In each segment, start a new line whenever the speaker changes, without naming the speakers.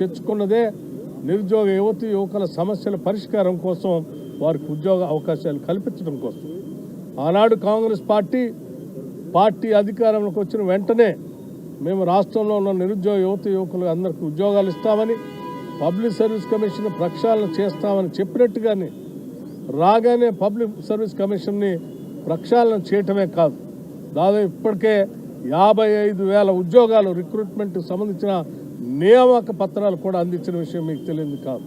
తెచ్చుకున్నదే నిరుద్యోగ యువకుల సమస్యల పరిష్కారం కోసం, వారికి ఉద్యోగ అవకాశాలు కల్పించడం కోసం. ఆనాడు కాంగ్రెస్ పార్టీ అధికారంలోకి వచ్చిన వెంటనే మేము రాష్ట్రంలో ఉన్న నిరుద్యోగ యువకులు అందరికీ ఉద్యోగాలు ఇస్తామని, పబ్లిక్ సర్వీస్ కమిషన్ ప్రక్షాళన చేస్తామని చెప్పినట్టుగానే రాగానే పబ్లిక్ సర్వీస్ కమిషన్ని ప్రక్షాళన చేయటమే కాదు, దాదాపు ఇప్పటికే 55,000 ఉద్యోగాలు రిక్రూట్మెంట్కి సంబంధించిన నియామక పత్రాలు కూడా అందించిన విషయం మీకు తెలియదు కాదు.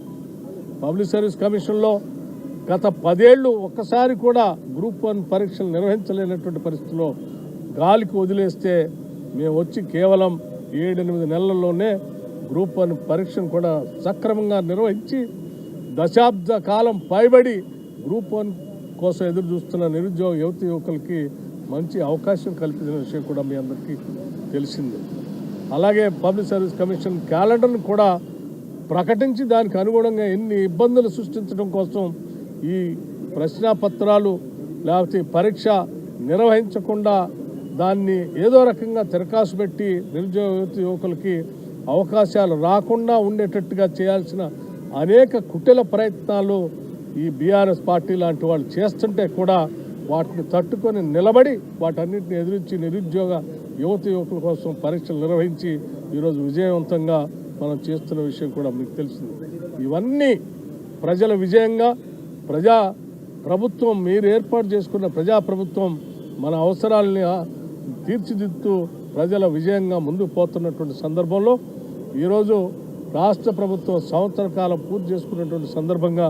పబ్లిక్ సర్వీస్ కమిషన్లో గత 10 ఏళ్ళు ఒక్కసారి కూడా గ్రూప్ 1 పరీక్షలు నిర్వహించలేనటువంటి పరిస్థితిలో గాలికి వదిలేస్తే మేము వచ్చి కేవలం 7-8 నెలల్లోనే గ్రూప్ 1 పరీక్షను కూడా సక్రమంగా నిర్వహించి దశాబ్ద కాలం పైబడి గ్రూప్ 1 కోసం ఎదురు చూస్తున్న నిరుద్యోగ యువకులకి మంచి అవకాశం కల్పించిన విషయం కూడా మీ అందరికీ తెలిసిందే. అలాగే పబ్లిక్ సర్వీస్ కమిషన్ క్యాలెండర్ను కూడా ప్రకటించి దానికి అనుగుణంగా ఎన్ని ఇబ్బందులు సృష్టించడం కోసం ఈ ప్రశ్నాపత్రాలు లేకపోతే పరీక్ష నిర్వహించకుండా దాన్ని ఏదో రకంగా తిరకాసు పెట్టి నిరుద్యోగ యువకులకి అవకాశాలు రాకుండా ఉండేటట్టుగా చేయాల్సిన అనేక కుటిల ప్రయత్నాలు ఈ బీఆర్ఎస్ పార్టీ లాంటి వాళ్ళు చేస్తుంటే కూడా వాటిని తట్టుకొని నిలబడి వాటన్నిటిని ఎదురించి నిరుద్యోగ యువకుల కోసం పరీక్షలు నిర్వహించి ఈరోజు విజయవంతంగా మనం చేస్తున్న విషయం కూడా మీకు తెలిసింది. ఇవన్నీ ప్రజల విజయంగా, ప్రభుత్వం మీరు ఏర్పాటు చేసుకున్న ప్రజాప్రభుత్వం మన అవసరాలని తీర్చిదిద్దుతూ ప్రజల విజయంగా ముందుకు పోతున్నటువంటి సందర్భంలో ఈరోజు రాష్ట్ర ప్రభుత్వం సంవత్సర కాలం పూర్తి చేసుకున్నటువంటి సందర్భంగా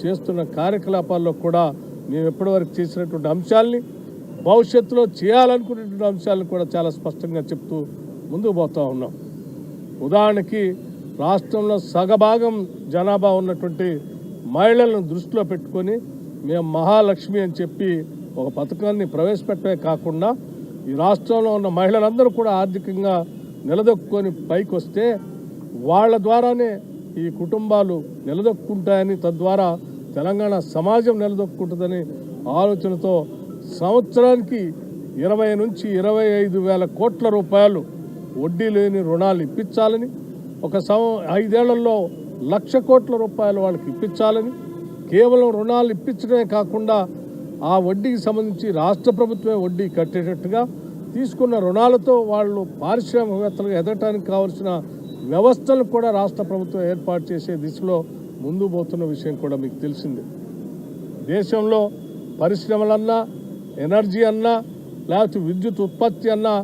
చేస్తున్న కార్యకలాపాల్లో కూడా మేము ఎప్పటివరకు చేసినటువంటి అంశాలని, భవిష్యత్తులో చేయాలనుకునేటువంటి అంశాలను కూడా చాలా స్పష్టంగా చెప్తూ ముందుకు పోతూ ఉన్నాం. ఉదాహరణకి రాష్ట్రంలో సగభాగం జనాభా ఉన్నటువంటి మహిళలను దృష్టిలో పెట్టుకొని మేము మహాలక్ష్మి అని చెప్పి ఒక పథకాన్ని ప్రవేశపెట్టమే కాకుండా ఈ రాష్ట్రంలో ఉన్న మహిళలందరూ కూడా ఆర్థికంగా నిలదొక్కుని పైకి వస్తే వాళ్ళ ద్వారానే ఈ కుటుంబాలు నిలదొక్కుంటాయని, తద్వారా తెలంగాణ సమాజం నిలదొక్కుంటుందని ఆలోచనతో సంవత్సరానికి 20 నుంచి 25,000 కోట్ల రూపాయలు వడ్డీ లేని రుణాలు ఇప్పించాలని, ఒక 5 ఏళ్లలో 1,00,000 కోట్ల రూపాయలు వాళ్ళకి ఇప్పించాలని, కేవలం రుణాలు ఇప్పించడమే కాకుండా ఆ వడ్డీకి సంబంధించి రాష్ట్ర ప్రభుత్వమే వడ్డీ కట్టేటట్టుగా తీసుకున్న రుణాలతో వాళ్ళు పారిశ్రామికవేత్తలుగా ఎదగటానికి కావాల్సిన వ్యవస్థలు కూడా రాష్ట్ర ప్రభుత్వం ఏర్పాటు చేసే దిశలో ముందు పోతున్న విషయం కూడా మీకు తెలిసిందే. దేశంలో పరిశ్రమలన్నా, ఎనర్జీ అన్నా, లేకపోతే విద్యుత్ ఉత్పత్తి అన్నా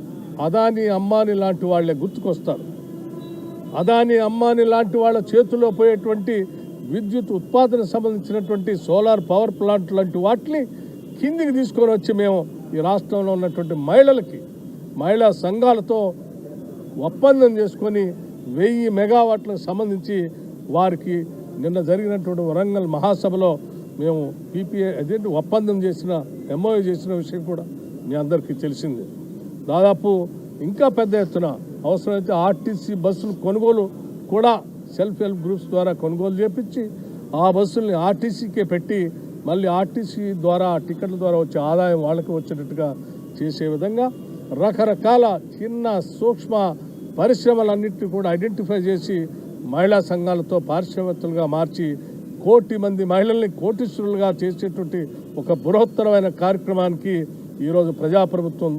అదానీ అంబానీ లాంటి వాళ్ళే గుర్తుకొస్తారు. అదానీ అంబానీ లాంటి వాళ్ళ చేతుల్లో పోయేటువంటి విద్యుత్ ఉత్పాదన సంబంధించినటువంటి సోలార్ పవర్ ప్లాంట్ లాంటి వాటిని కిందికి తీసుకొని వచ్చి మేము ఈ రాష్ట్రంలో ఉన్నటువంటి మహిళా సంఘాలతో ఒప్పందం చేసుకొని 1000 మెగావాట్లకు సంబంధించి వారికి నిన్న జరిగినటువంటి వరంగల్ మహాసభలో మేము ఒప్పందం చేసిన ఎంఓయూ చేసిన విషయం కూడా మీ అందరికీ తెలిసింది. దాదాపు ఇంకా పెద్ద ఎత్తున అవసరమైతే ఆర్టీసీ బస్సులు కొనుగోలు కూడా సెల్ఫ్ హెల్ప్ గ్రూప్స్ ద్వారా కొనుగోలు చేపించి ఆ బస్సుల్ని ఆర్టీసీకే పెట్టి మళ్ళీ ఆర్టీసీ ద్వారా టికెట్ల ద్వారా వచ్చే ఆదాయం వాళ్ళకి వచ్చేటట్టుగా చేసే విధంగా రకరకాల చిన్న సూక్ష్మ పరిశ్రమలన్నింటినీ కూడా ఐడెంటిఫై చేసి మహిళా సంఘాలతో పారిశ్రామికవేత్తలుగా మార్చి 1 కోటి మంది మహిళల్ని కోటీశ్వరులుగా చేసేటువంటి ఒక బృహత్తరమైన కార్యక్రమానికి ఈరోజు ప్రజల ప్రభుత్వం